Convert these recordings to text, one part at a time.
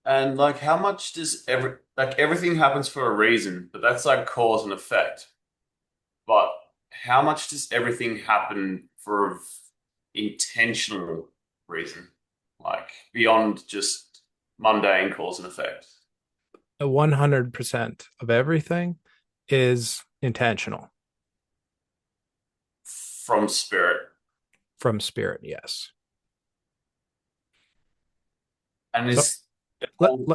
And like, how much does everything happens for a reason, but that's like cause and effect. But how much does everything happen for intentional reason? Like beyond just mundane cause and effect 100% of everything is intentional from spirit. from spirit, yes. And So is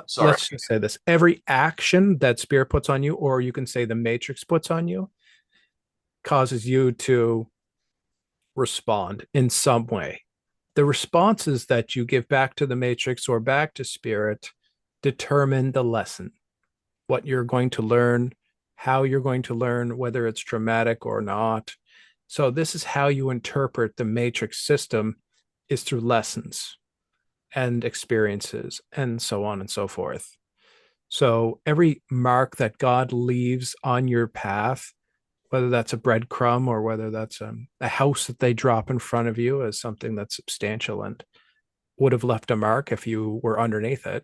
sorry. let's just say this. Every action that spirit puts on you, or you can say the matrix puts on you, causes you to respond in some way. The responses that you give back to the matrix or back to spirit determine the lesson, what you're going to learn, how you're going to learn, whether it's traumatic or not. So this is how you interpret the matrix system, is through lessons and experiences and so on and so forth. So every mark that God leaves on your path, whether that's a breadcrumb or whether that's a house that they drop in front of you as something that's substantial and would have left a mark if you were underneath it,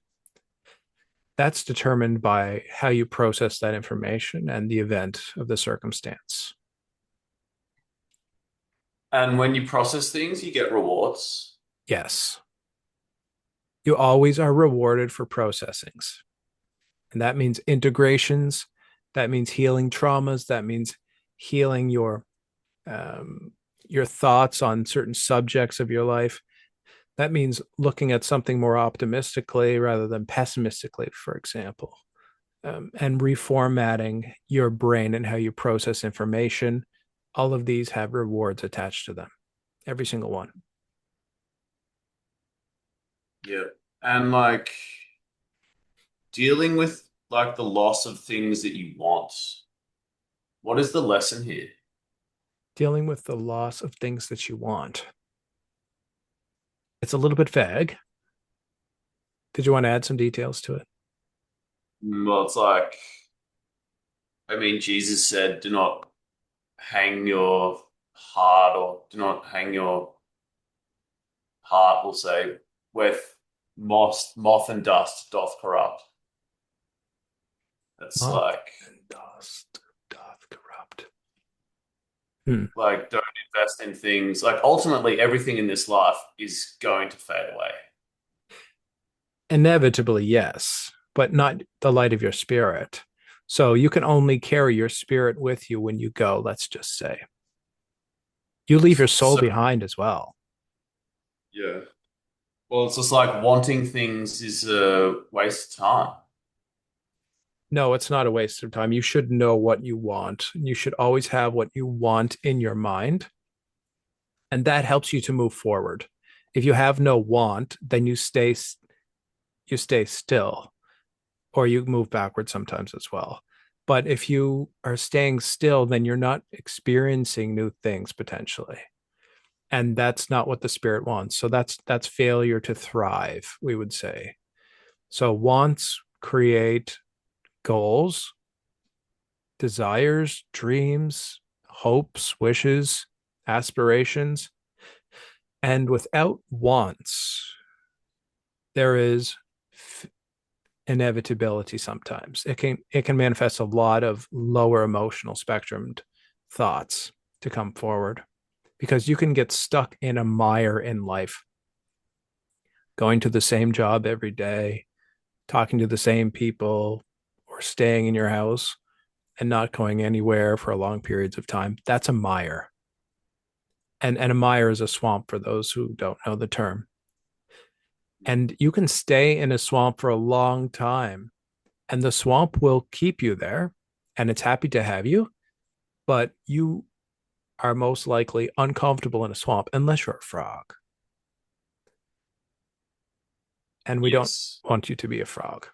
that's determined by how you process that information and the event of the circumstance. And when you process things, you get rewards. Yes, you always are rewarded for processings. And that means integrations, that means healing traumas, that means healing um, your thoughts on certain subjects of your life. That means looking at something more optimistically rather than pessimistically, for example, and reformatting your brain and how you process information. All of these have rewards attached to them, every single one. Yeah. And like dealing with like the loss of things that you want. What is the lesson here? Dealing with the loss of things that you want. It's a little bit vague. Did you want to add some details to it? Well, it's like, I mean, Jesus said, do not hang your heart or do not hang your heart, we'll say, with moth and dust doth corrupt. That's Moth and dust doth corrupt. Hmm. like don't invest in things. Like ultimately, everything in this life is going to fade away. Inevitably, yes, but not the light of your spirit. So you can only carry your spirit with you when you go, let's just say. You leave your soul So behind as well. yeah. Well, it's just like wanting things is a waste of time. No, it's not a waste of time. You should know what you want. You should always have what you want in your mind, and that helps you to move forward. If you have no want, then you stay still or you move backwards sometimes as well. But if you are staying still, then you're not experiencing new things potentially. And that's not what the spirit wants. So that's failure to thrive, we would say. So wants create goals, desires, dreams, hopes, wishes, aspirations. And without wants, there is inevitability sometimes. It can manifest a lot of lower emotional spectrum thoughts to come forward because you can get stuck in a mire in life, going to the same job every day, talking to the same people, or staying in your house and not going anywhere for long periods of time. That's a mire. And a mire is a swamp for those who don't know the term. And you can stay in a swamp for a long time, and the swamp will keep you there, and it's happy to have you, but you are most likely uncomfortable in a swamp unless you're a frog. And we don't Yes. want you to be a frog.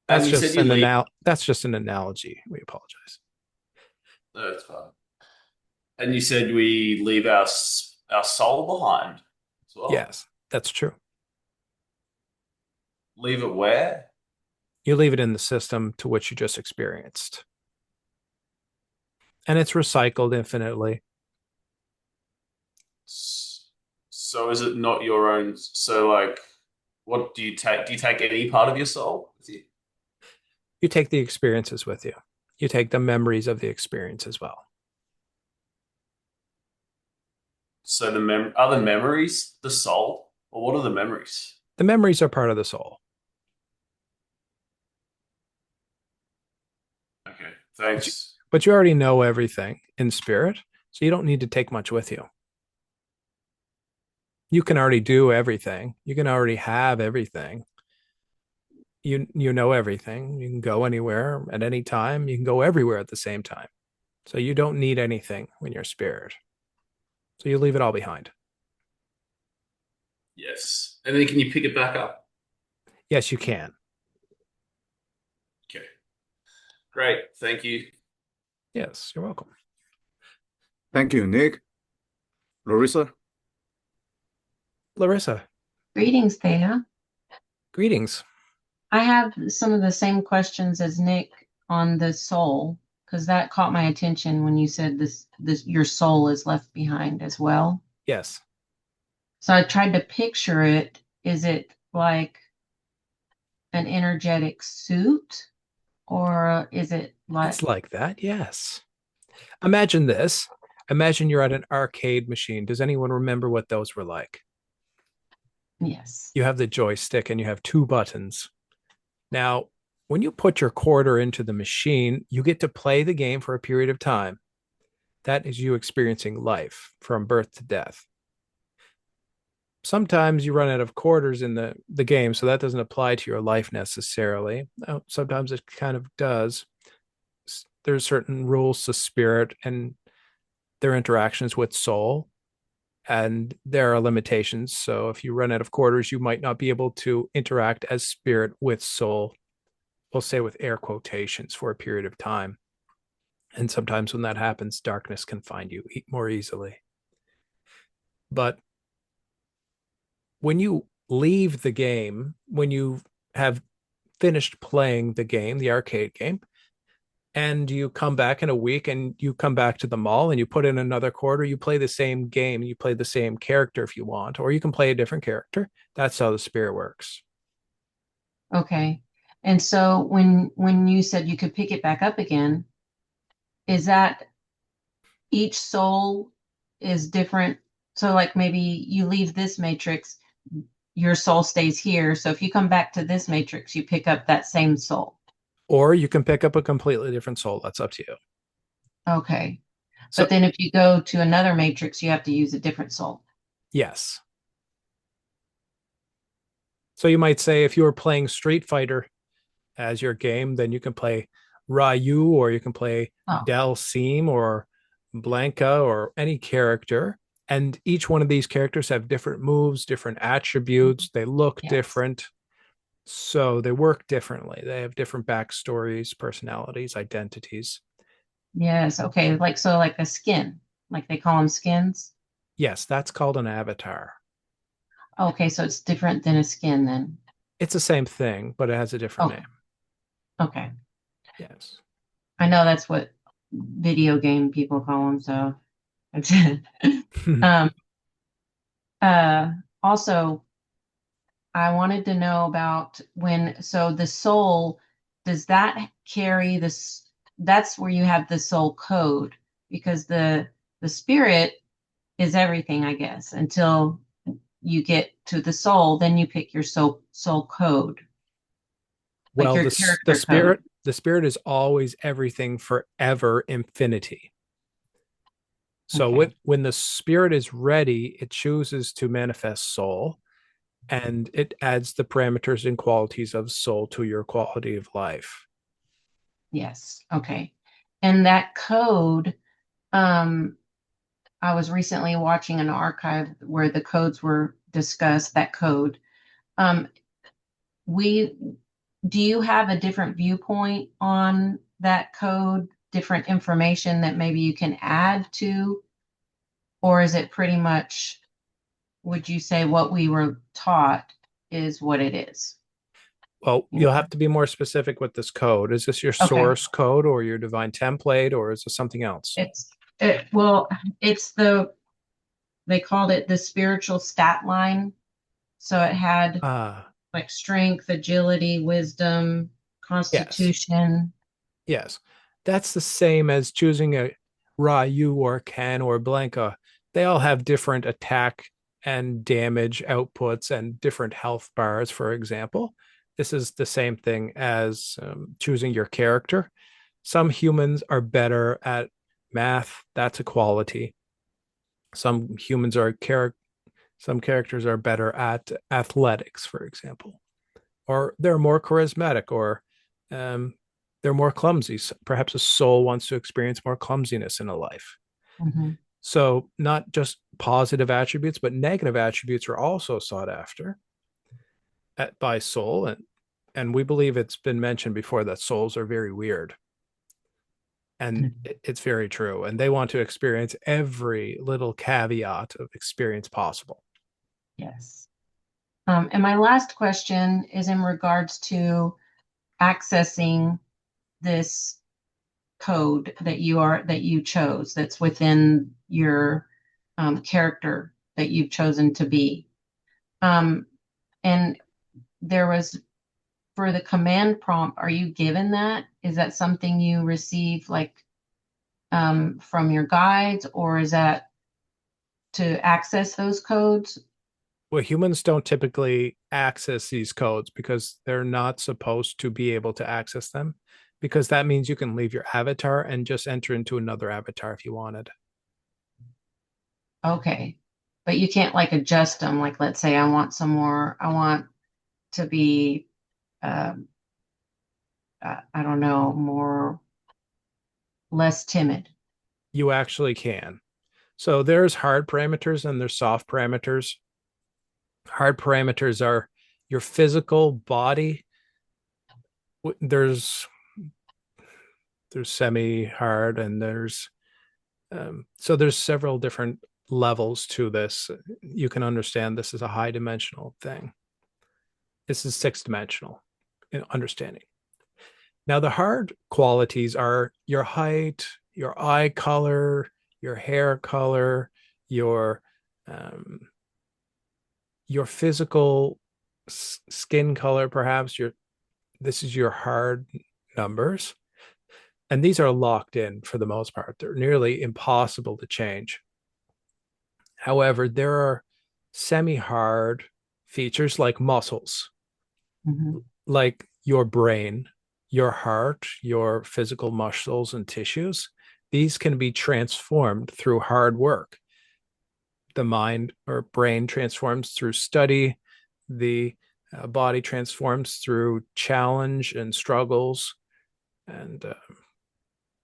And you said you leave. That's just an analogy. We apologize. No, it's fine. And you said we leave our soul behind as well. Yes, that's true. Leave it where? You leave it in the system to which you just experienced, and it's recycled infinitely. So is it not your own? So like, what do you take? Do you take any part of your soul with you? You take the experiences with you. You take the memories of the experience as well. So the other memories, the soul, or what are the memories? The memories are part of the soul. Okay, But you, thanks. but you already know everything in spirit, so you don't need to take much with you. You can already do everything. You can already have everything. You know everything. You can go anywhere at any time. You can go everywhere at the same time. So you don't need anything when you're spirit. So you leave it all behind. Yes. And then can you pick it back up? Yes, you can. Okay, great. Thank you. Yes, you're welcome. Thank you, Nick. Larissa? Larissa, Greetings, Thea. greetings. I have some of the same questions as Nick on the soul, because that caught my attention when you said this your soul is left behind as well. Yes, So I tried to picture it. Is it like an energetic suit, or is it like, it's like that. Yes. Imagine this. Imagine you're at an arcade machine. Does anyone remember what those were like? yes, You have the joystick and you have two buttons. Now, when you put your quarter into the machine, you get to play the game for a period of time. That is you experiencing life from birth to death. Sometimes you run out of quarters in the game, so that doesn't apply to your life necessarily. Sometimes it kind of does. There's certain rules to spirit and their interactions with soul, and there are limitations. So if you run out of quarters, you might not be able to interact as spirit with soul. We'll say with air quotations for a period of time. And sometimes when that happens, darkness can find you more easily. But when you leave the game, when you have finished playing the game, the arcade game, and you come back in a week and you come back to the mall and you put in another quarter, you play the same game, you play the same character if you want, or you can play a different character. That's how the spirit works. okay. And so when you said you could pick it back up again, is that each soul is different? So like maybe you leave this matrix, your soul stays here. So if you come back to this matrix, you pick up that same soul. Or you can pick up a completely different soul. That's up to you. Okay. But So, then if you go to another matrix, you have to use a different soul. yes. So you might say if you were playing Street Fighter as your game, then you can play Ryu or you can play Oh, Dalsim or Blanca or any character. And each one of these characters have different moves, different attributes. They look yes. different. So they work differently. They have different backstories, personalities, identities. Yes. Okay. Like, so like a skin, like they call them skins. Yes, that's called an avatar. Okay. So it's different than a skin then. It's the same thing, but it has a different Okay. name. Okay. Yes. I know that's what video game people call them. So, um, uh, also, I wanted to know about so the soul, does that carry this? That's where you have the soul code, because the spirit is everything, I guess, until you get to the soul, then you pick your soul code, like Well, your the character code. spirit is always everything forever infinity. So Okay. when the spirit is ready, it chooses to manifest soul and it adds the parameters and qualities of soul to your quality of life. Yes. Okay. And that code, um, I was recently watching an archive where the codes were discussed, that code. Um, we do you have a different viewpoint on that code, different information that maybe you can add to, or is it pretty much, would you say what we were taught is what it is? Well, You you'll know? have to be more specific with this code. Is this your Okay. source code or your divine template or is this something else? Well, it's the they called it the spiritual stat line. So it had like strength, agility, wisdom, Yes. constitution. Yes. That's the same as choosing a Ryu or Ken or Blanca. They all have different attack and damage outputs and different health bars, for example. This is the same thing as choosing your character. Some humans are better at math, that's a quality. Some humans are some characters are better at athletics, for example, or they're more charismatic, or um, they're more clumsy. Perhaps a soul wants to experience more clumsiness in a life. Mm-hmm. So, not just positive attributes, but negative attributes are also sought after by soul. And we believe it's been mentioned before that souls are very weird. And it's very true. And they want to experience every little caveat of experience possible. Yes. And my last question is in regards to accessing this code that you chose that's within your character that you've chosen to be. And there was for the command prompt, are you given that? Is that something you receive like from your guides, or is that to access those codes? Well, humans don't typically access these codes because they're not supposed to be able to access them, because that means you can leave your avatar and just enter into another avatar if you wanted. Okay. But you can't like adjust them. Like, let's say I want to be, um, I don't know, less timid. You actually can. So there's hard parameters and there's soft parameters. Hard parameters are your physical body. There's semi hard and there's so there's several different levels to this. You can understand this is a high dimensional thing. This is six dimensional in understanding. Now, the hard qualities are your height, your eye color, your hair color, your um, your physical skin color, perhaps. This is your hard numbers, and these are locked in for the most part. They're nearly impossible to change. However, there are semi-hard features like muscles, Mm-hmm. like your brain, your heart, your physical muscles and tissues. These can be transformed through hard work. The mind or brain transforms through study. The body transforms through challenge and struggles. And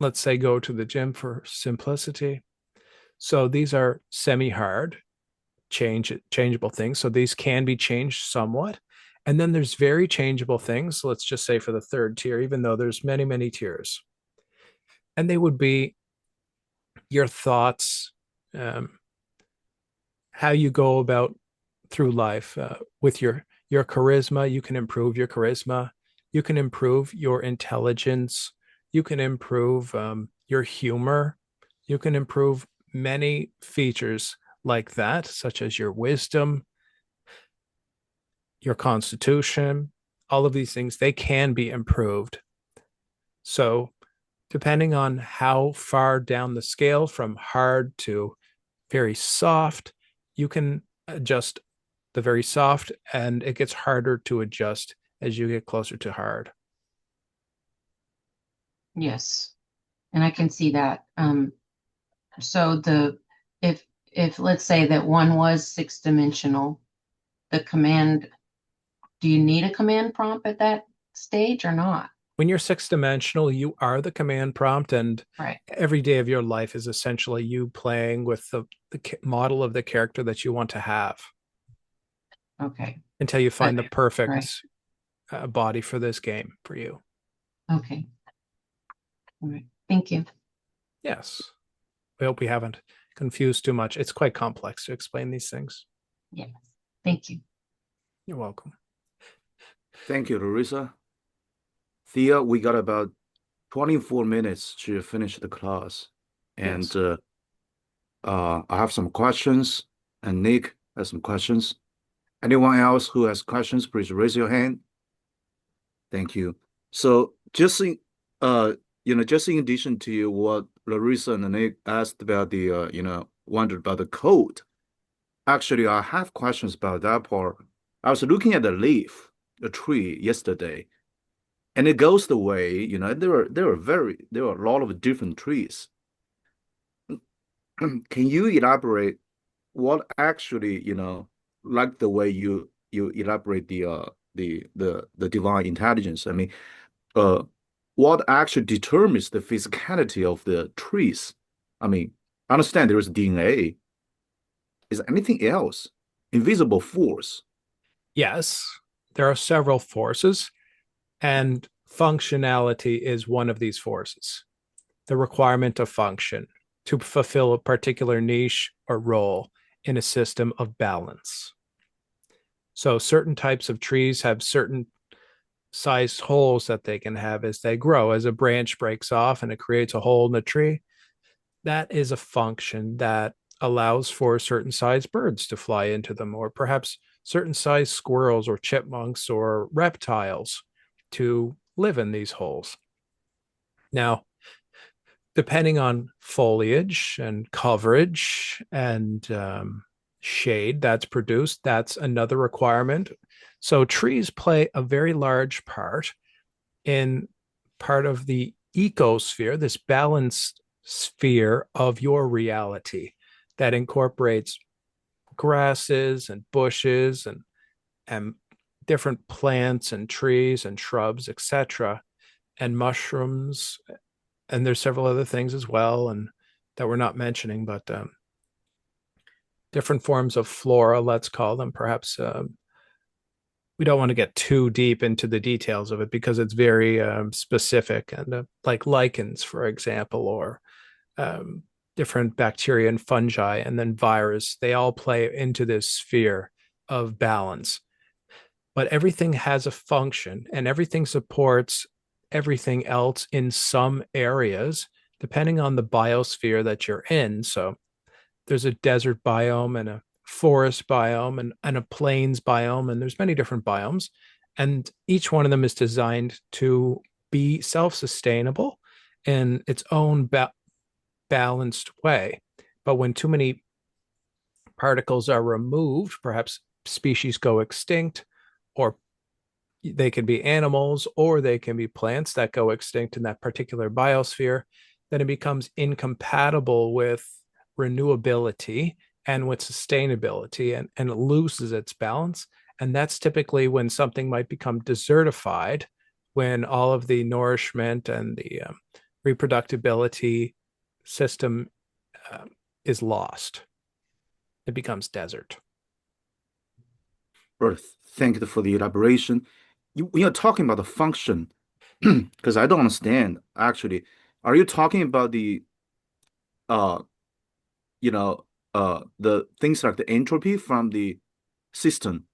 let's say go to the gym for simplicity. So these are semi-hard, changeable things. So these can be changed somewhat. And then there's very changeable things, let's just say for the third tier, even though there's many, many tiers. And they would be your thoughts, how you go about through life with your charisma. You can improve your charisma. You can improve your intelligence. You can improve your humor. You can improve many features like that, such as your wisdom, your constitution, all of these things, they can be improved. So, depending on how far down the scale from hard to very soft, you can adjust the very soft, and it gets harder to adjust as you get closer to hard. Yes. And I can see that. So if let's say that one was six dimensional, the command, do you need a command prompt at that stage or not? When you're six dimensional, you are the command prompt, and Right. every day of your life is essentially you playing with the model of the character that you want to have Okay. until you find the Right. perfect body for this game for you. Okay. All right. Thank you. Yes. We hope we haven't confused too much. It's quite complex to explain these things. Yes. Thank you. You're welcome. Thank you, Larissa. Thea, we got about 24 minutes to finish the class. And Yes. I have some questions. and Nick has some questions. Anyone else who has questions, please raise your hand. Thank you. So just just in addition to what Larissa and Nick asked about wondered about the code. Actually, I have questions about that part. I was looking at the leaf, a tree yesterday, and it goes the way, there are a lot of different trees. Can you elaborate what actually, like the way you elaborate the divine intelligence? I mean, uh, what actually determines the physicality of the trees? I mean, I understand there is DNA. Is there anything else? Invisible force. Yes, there are several forces, and functionality is one of these forces. The requirement of function to fulfill a particular niche or role in a system of balance. So certain types of trees have certain sized holes that they can have as they grow. As a branch breaks off and it creates a hole in the tree, that is a function that allows for certain sized birds to fly into them, or perhaps certain sized squirrels or chipmunks or reptiles to live in these holes. Now, depending on foliage and coverage and shade that's produced, that's another requirement. So trees play a very large part in part of the ecosphere, this balanced sphere of your reality that incorporates grasses and bushes and different plants and trees and shrubs, etc., and mushrooms. And there's several other things as well, and that we're not mentioning, but different forms of flora, let's call them. Perhaps we don't want to get too deep into the details of it because it's very specific, and like lichens, for example, or um, different bacteria and fungi, and then virus. They all play into this sphere of balance. But everything has a function, and everything supports everything else in some areas, depending on the biosphere that you're in. So there's a desert biome and a forest biome and a plains biome, and there's many different biomes, and each one of them is designed to be self-sustainable in its own balanced way. But when too many particles are removed, perhaps species go extinct, or they can be animals or they can be plants that go extinct in that particular biosphere, then it becomes incompatible with renewability and with sustainability, and it loses its balance. And that's typically when something might become desertified, when all of the nourishment and the reproducibility system is lost. It becomes desert. Earth. Thank you for the elaboration. We are talking about the function, because I don't understand actually. Are you talking about uh the things like the entropy from the system,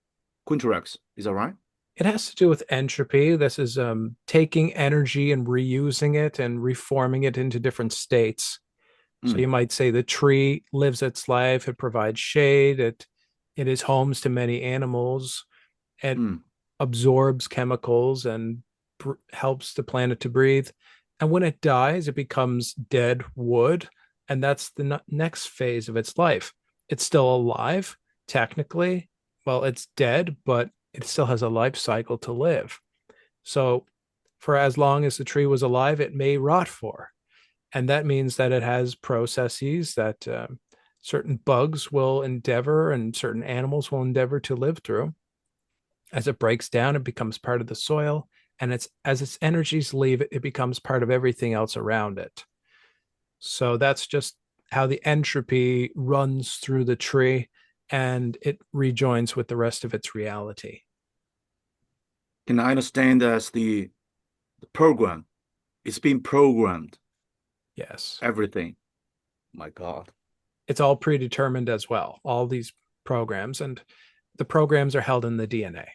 Quinterex? Is that right? It has to do with entropy. This is taking energy and reusing it and reforming it into different states. So Mm, you might say the tree lives its life, it provides shade, it is homes to many animals, it mm. absorbs chemicals and helps the planet to breathe. And when it dies, it becomes dead wood, and that's the next phase of its life. It's still alive, technically. Well, it's dead, but it still has a life cycle to live. So, for as long as the tree was alive, it may rot for. And that means that it has processes that certain bugs will endeavor and certain animals will endeavor to live through. As it breaks down, it becomes part of the soil, and it's as its energies leave it, it becomes part of everything else around it. So that's just how the entropy runs through the tree, and it rejoins with the rest of its reality. Can I understand as the program? It's been programmed, Yes. everything. My God. It's all predetermined as well, all these programs, and the programs are held in the DNA.